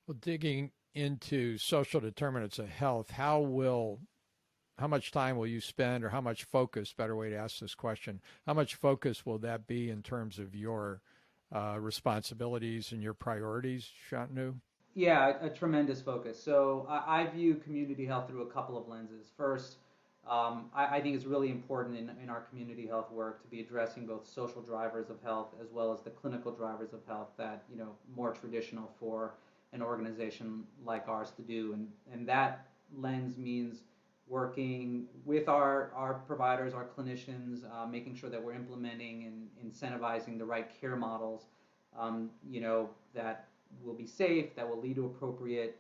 Well, digging into social determinants of health, how much time will you spend, or how much focus, better way to ask this question, how much focus will that be in terms of your responsibilities and your priorities, Shantanu? Yeah, a tremendous focus. So I view community health through a couple of lenses. First, I think it's really important in our community health work to be addressing both social drivers of health as well as the clinical drivers of health that, more traditional for an organization like ours to do. And that lens means working with our providers, our clinicians, making sure that we're implementing and incentivizing the right care models, that will be safe, that will lead to appropriate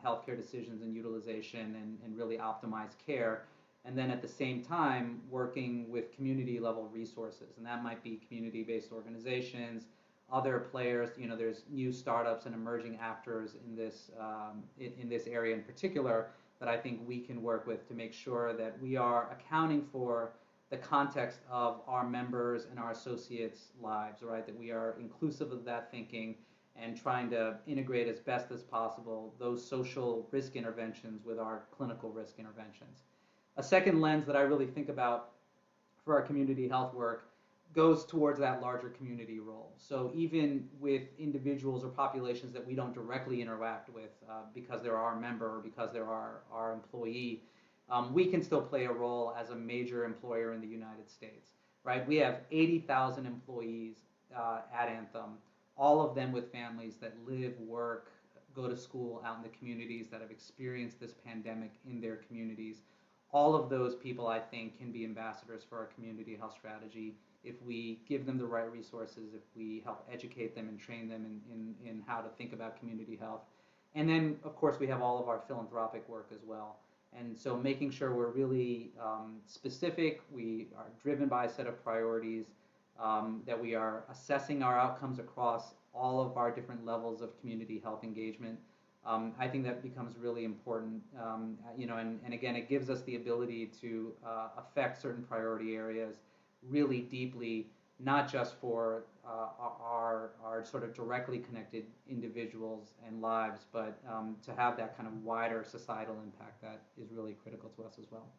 healthcare decisions and utilization and really optimize care. And then at the same time, working with community level resources. And that might be community based organizations, other players. There's new startups and emerging actors in this area in particular that I think we can work with to make sure that we are accounting for the context of our members and our associates' lives, right? That we are inclusive of that thinking and trying to integrate as best as possible those social risk interventions with our clinical risk interventions. A second lens that I really think about for our community health work goes towards that larger community role. So even with individuals or populations that we don't directly interact with because they're our member or because they're our employee, we can still play a role as a major employer in the United States, right? We have 80,000 employees at Anthem, all of them with families that live, work, go to school out in the communities that have experienced this pandemic in their communities. All of those people, I think, can be ambassadors for our community health strategy if we give them the right resources, if we help educate them and train them in how to think about community health. And then, of course, we have all of our philanthropic work as well. And so making sure we're really specific, we are driven by a set of priorities, that we are assessing our outcomes across all of our different levels of community health engagement. I think that becomes really important, and again, it gives us the ability to affect certain priority areas really deeply, not just for our sort of directly connected individuals and lives, but to have that kind of wider societal impact that is really critical to us as well.